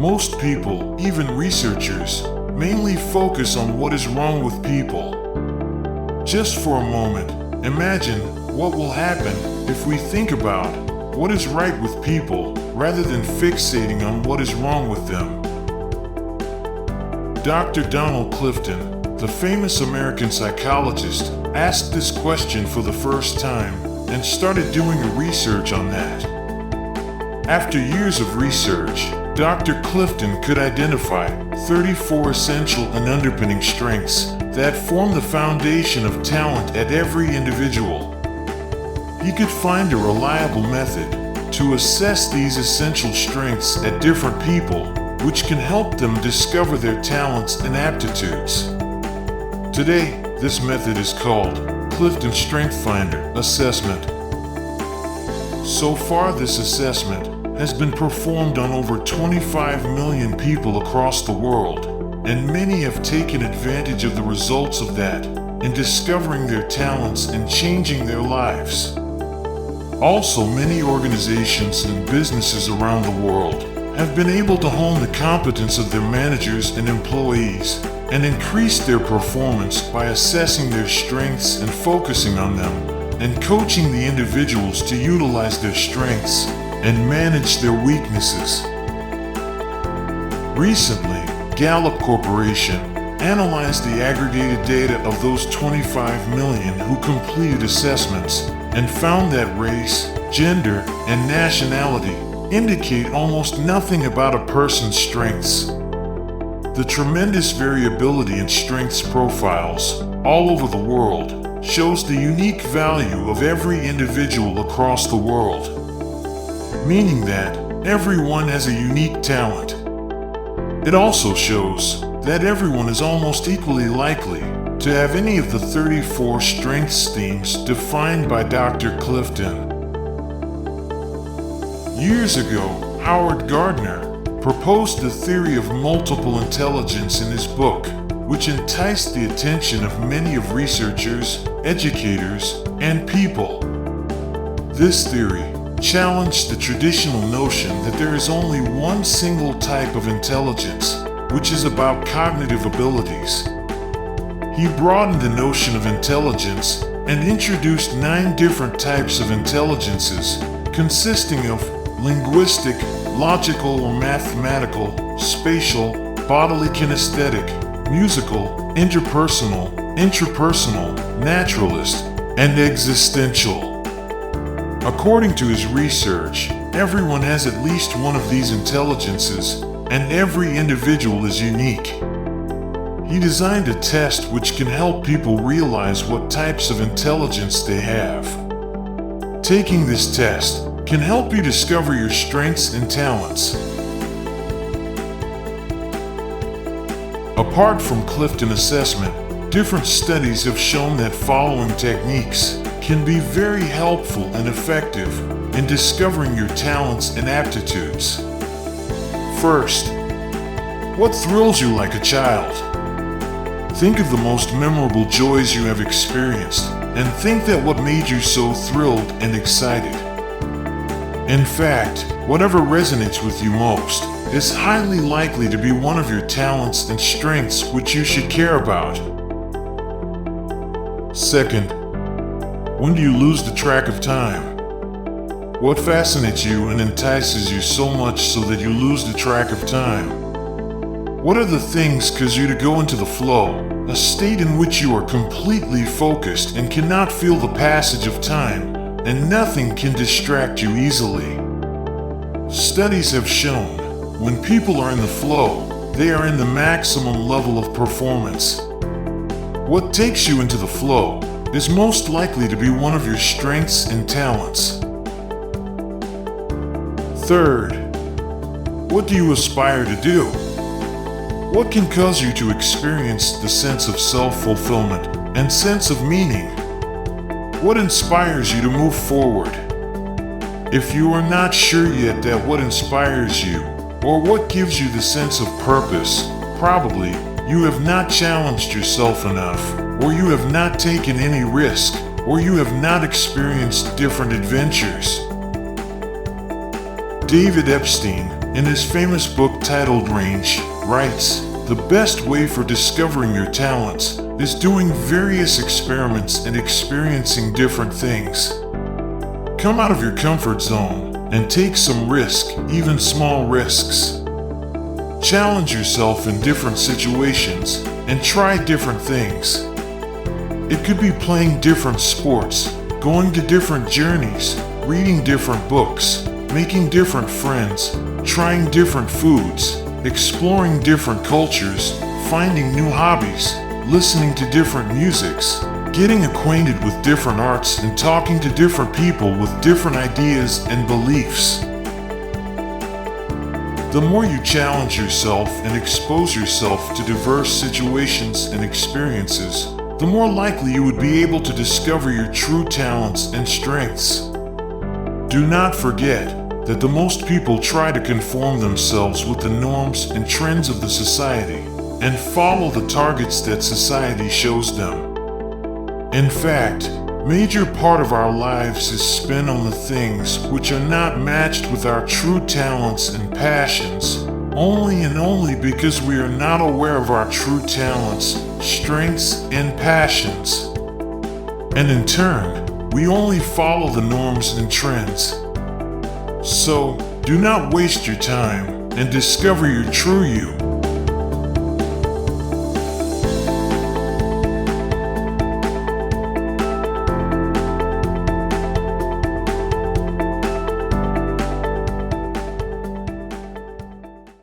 Most people, even researchers, mainly focus on what is wrong with people. Just for a moment, imagine what will happen if we think about what is right with people rather than fixating on what is wrong with them. Dr. Donald Clifton, the famous American psychologist, asked this question for the first time and started doing a research on that. After years of research, Dr. Clifton could identify 34 essential and underpinning strengths that form the foundation of talent at every individual. He could find a reliable method to assess these essential strengths at different people, which can help them discover their talents and aptitudes. Today, this method is called Clifton Strength Finder Assessment. So far, this assessment has been performed on over 25 million people across the world, and many have taken advantage of the results of that in discovering their talents and changing their lives. Also, many organizations and businesses around the world have been able to hone the competence of their managers and employees and increase their performance by assessing their strengths and focusing on them, and coaching the individuals to utilize their strengths and manage their weaknesses. Recently, Gallup Corporation analyzed the aggregated data of those 25 million who completed assessments and found that race, gender, and nationality indicate almost nothing about a person's strengths. The tremendous variability in strengths profiles all over the world shows the unique value of every individual across the world, meaning that everyone has a unique talent. It also shows that everyone is almost equally likely to have any of the 34 strengths themes defined by Dr. Clifton. Years ago, Howard Gardner proposed the theory of multiple intelligence in his book, which enticed the attention of many of researchers, educators, and people. This theory challenged the traditional notion that there is only one single type of intelligence, which is about cognitive abilities. He broadened the notion of intelligence and introduced 9 different types of intelligences, consisting of linguistic, logical or mathematical, spatial, bodily kinesthetic, musical, interpersonal, intrapersonal, naturalist, and existential. According to his research, everyone has at least one of these intelligences, and every individual is unique. He designed a test which can help people realize what types of intelligence they have. Taking this test can help you discover your strengths and talents. Apart from Clifton assessment, different studies have shown that following techniques can be very helpful and effective in discovering your talents and aptitudes. First, what thrills you like a child? Think of the most memorable joys you have experienced, and think that what made you so thrilled and excited. In fact, whatever resonates with you most is highly likely to be one of your talents and strengths which you should care about. Second, when do you lose the track of time? What fascinates you and entices you so much so that you lose the track of time? What are the things cause you to go into the flow, a state in which you are completely focused and cannot feel the passage of time, and nothing can distract you easily? Studies have shown when people are in the flow, they are in the maximum level of performance. What takes you into the flow is most likely to be one of your strengths and talents. Third, what do you aspire to do? What can cause you to experience the sense of self-fulfillment and sense of meaning? What inspires you to move forward? If you are not sure yet that what inspires you or what gives you the sense of purpose, probably you have not challenged yourself enough, or you have not taken any risk, or you have not experienced different adventures. David Epstein, in his famous book titled Range, writes, "The best way for discovering your talents is doing various experiments and experiencing different things. Come out of your comfort zone and take some risk, even small risks. Challenge yourself in different situations and try different things. It could be playing different sports, going to different journeys, reading different books, making different friends, trying different foods, exploring different cultures, finding new hobbies, listening to different musics, getting acquainted with different arts, and talking to different people with different ideas and beliefs. The more you challenge yourself and expose yourself to diverse situations and experiences, the more likely you would be able to discover your true talents and strengths. Do not forget that the most people try to conform themselves with the norms and trends of the society and follow the targets that society shows them. In fact, major part of our lives is spent on the things which are not matched with our true talents and passions, only because we are not aware of our true talents, strengths, and passions. And in turn, we only follow the norms and trends. So, do not waste your time and discover your true you.